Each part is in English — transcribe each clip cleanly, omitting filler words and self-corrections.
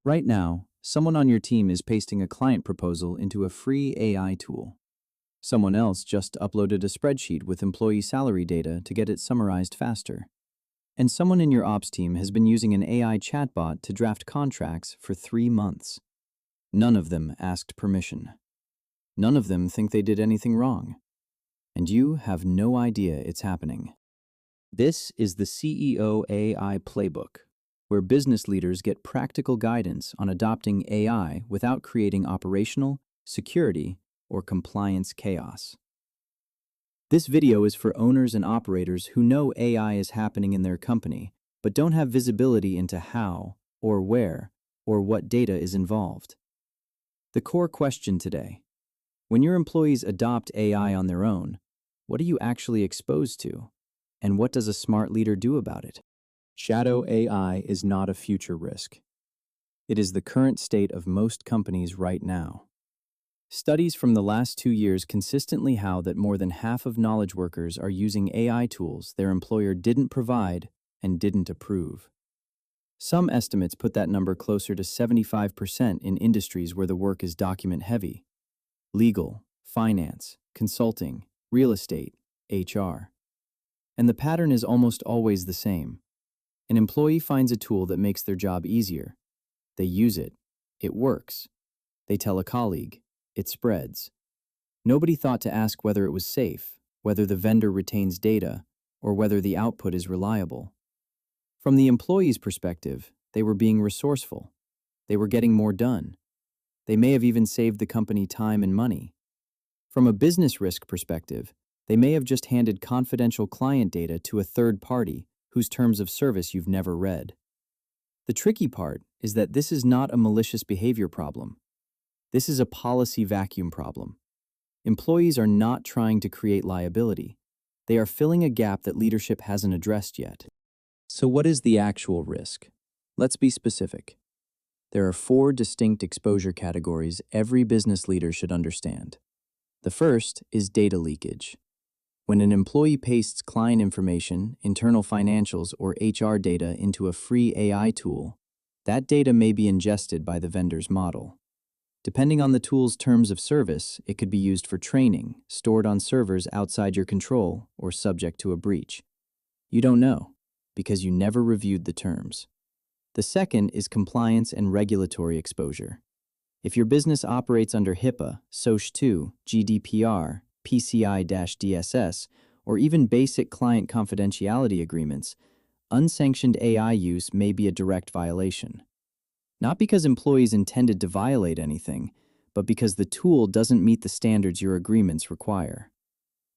Right now, someone on your team is pasting a client proposal into a free AI tool. Someone else just uploaded a spreadsheet with employee salary data to get it summarized faster. And someone in your ops team has been using an AI chatbot to draft contracts for 3 months. None of them asked permission. None of them think they did anything wrong. And you have no idea it's happening. This is the CEO AI Playbook, where business leaders get practical guidance on adopting AI without creating operational, security, or compliance chaos. This video is for owners and operators who know AI is happening in their company, but don't have visibility into how, or where, or what data is involved. The core question today: when your employees adopt AI on their own, what are you actually exposed to? And what does a smart leader do about it? Shadow AI is not a future risk. It is the current state of most companies right now. Studies from the last 2 years consistently how that more than half of knowledge workers are using AI tools their employer didn't provide and didn't approve. Some estimates put that number closer to 75% in industries where the work is document-heavy: legal, finance, consulting, real estate, HR. And the pattern is almost always the same. An employee finds a tool that makes their job easier. They use it. It works. They tell a colleague. It spreads. Nobody thought to ask whether it was safe, whether the vendor retains data, or whether the output is reliable. From the employee's perspective, they were being resourceful. They were getting more done. They may have even saved the company time and money. From a business risk perspective, they may have just handed confidential client data to a third party whose terms of service you've never read. The tricky part is that this is not a malicious behavior problem. This is a policy vacuum problem. Employees are not trying to create liability. They are filling a gap that leadership hasn't addressed yet. So what is the actual risk? Let's be specific. There are 4 distinct exposure categories every business leader should understand. The first is data leakage. When an employee pastes client information, internal financials, or HR data into a free AI tool, that data may be ingested by the vendor's model. Depending on the tool's terms of service, it could be used for training, stored on servers outside your control, or subject to a breach. You don't know, because you never reviewed the terms. The second is compliance and regulatory exposure. If your business operates under HIPAA, SOC 2, GDPR, PCI-DSS, or even basic client confidentiality agreements, unsanctioned AI use may be a direct violation. Not because employees intended to violate anything, but because the tool doesn't meet the standards your agreements require.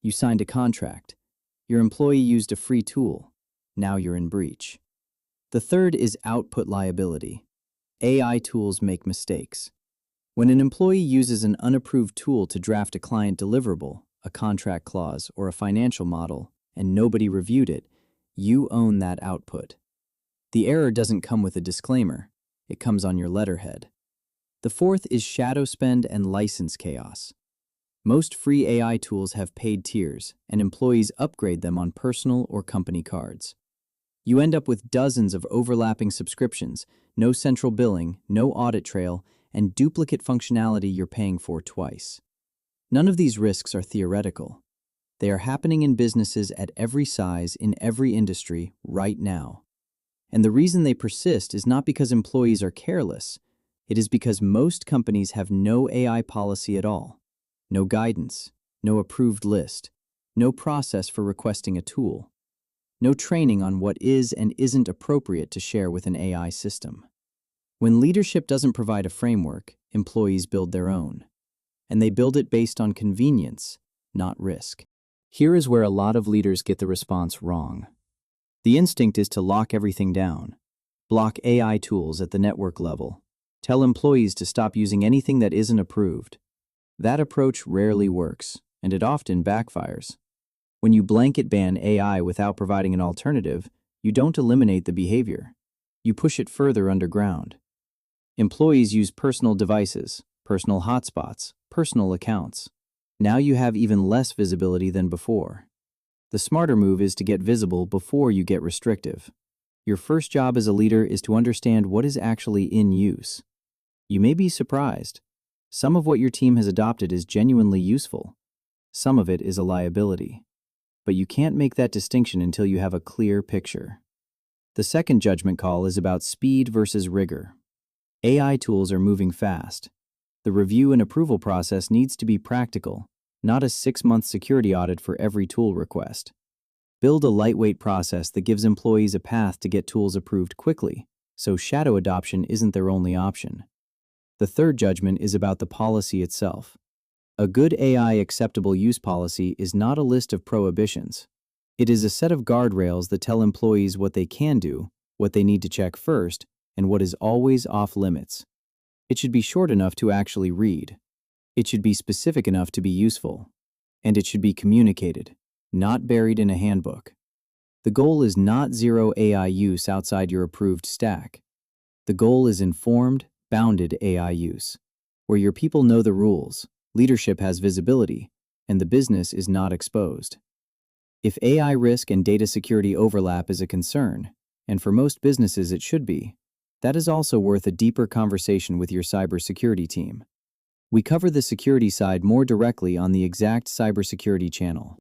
You signed a contract. Your employee used a free tool. Now you're in breach. The third is output liability. AI tools make mistakes. When an employee uses an unapproved tool to draft a client deliverable, a contract clause, or a financial model, and nobody reviewed it, you own that output. The error doesn't come with a disclaimer. It comes on your letterhead. The fourth is shadow spend and license chaos. Most free AI tools have paid tiers, and employees upgrade them on personal or company cards. You end up with dozens of overlapping subscriptions, no central billing, no audit trail, and duplicate functionality you're paying for twice. None of these risks are theoretical. They are happening in businesses at every size, in every industry, right now. And the reason they persist is not because employees are careless. It is because most companies have no AI policy at all. No guidance, no approved list, no process for requesting a tool, no training on what is and isn't appropriate to share with an AI system. When leadership doesn't provide a framework, employees build their own. And they build it based on convenience, not risk. Here is where a lot of leaders get the response wrong. The instinct is to lock everything down, block AI tools at the network level, tell employees to stop using anything that isn't approved. That approach rarely works, and it often backfires. When you blanket ban AI without providing an alternative, you don't eliminate the behavior. You push it further underground. Employees use personal devices, personal hotspots, personal accounts. Now you have even less visibility than before. The smarter move is to get visible before you get restrictive. Your first job as a leader is to understand what is actually in use. You may be surprised. Some of what your team has adopted is genuinely useful. Some of it is a liability. But you can't make that distinction until you have a clear picture. The second judgment call is about speed versus rigor. AI tools are moving fast. The review and approval process needs to be practical, not a 6-month security audit for every tool request. Build a lightweight process that gives employees a path to get tools approved quickly, so shadow adoption isn't their only option. The third judgment is about the policy itself. A good AI acceptable use policy is not a list of prohibitions. It is a set of guardrails that tell employees what they can do, what they need to check first, and what is always off limits. It should be short enough to actually read. It should be specific enough to be useful. And it should be communicated, not buried in a handbook. The goal is not zero AI use outside your approved stack. The goal is informed, bounded AI use, where your people know the rules, leadership has visibility, and the business is not exposed. If AI risk and data security overlap is a concern, and for most businesses it should be, that is also worth a deeper conversation with your cybersecurity team. We cover the security side more directly on the exact cybersecurity channel.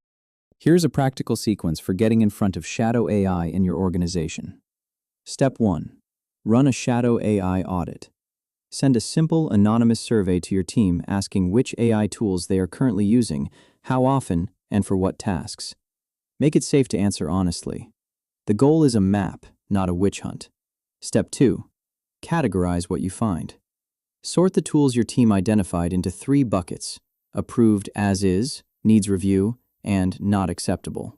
Here's a practical sequence for getting in front of shadow AI in your organization. Step 1. Run a shadow AI audit. Send a simple, anonymous survey to your team asking which AI tools they are currently using, how often, and for what tasks. Make it safe to answer honestly. The goal is a map, not a witch hunt. Step 2. Categorize what you find. Sort the tools your team identified into 3 buckets: approved as is, needs review, and not acceptable.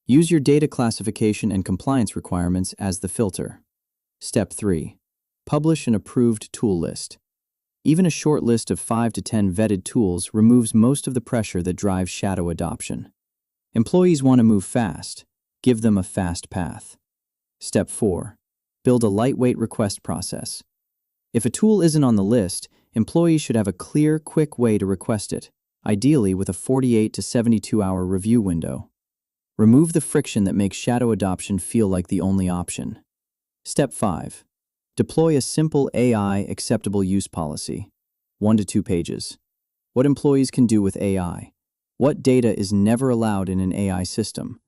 Use your data classification and compliance requirements as the filter. Step 3. Publish an approved tool list. Even a short list of 5 to 10 vetted tools removes most of the pressure that drives shadow adoption. Employees want to move fast. Give them a fast path. Step 4. Build a lightweight request process. If a tool isn't on the list, employees should have a clear, quick way to request it, ideally with a 48 to 72-hour review window. Remove the friction that makes shadow adoption feel like the only option. Step 5. Deploy a simple AI acceptable use policy. 1 to 2 pages. What employees can do with AI. What data is never allowed in an AI system.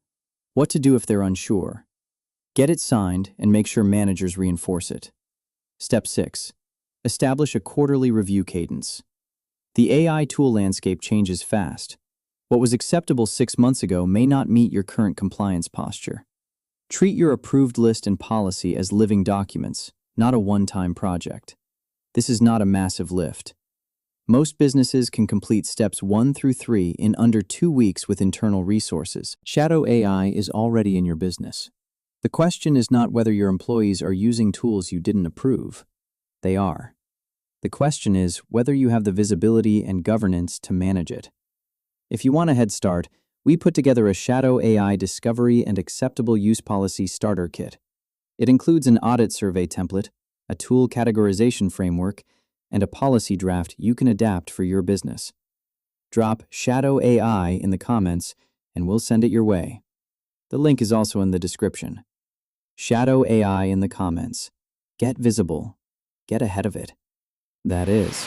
What to do if they're unsure. Get it signed and make sure managers reinforce it. Step 6. Establish a quarterly review cadence. The AI tool landscape changes fast. What was acceptable 6 months ago may not meet your current compliance posture. Treat your approved list and policy as living documents, not a one-time project. This is not a massive lift. Most businesses can complete steps 1 through 3 in under 2 weeks with internal resources. Shadow AI is already in your business. The question is not whether your employees are using tools you didn't approve. They are. The question is whether you have the visibility and governance to manage it. If you want a head start, we put together a Shadow AI Discovery and Acceptable Use Policy Starter Kit. It includes an audit survey template, a tool categorization framework, and a policy draft you can adapt for your business. Drop Shadow AI in the comments and we'll send it your way. The link is also in the description. Shadow AI in the comments. Get visible. Get ahead of it. That is.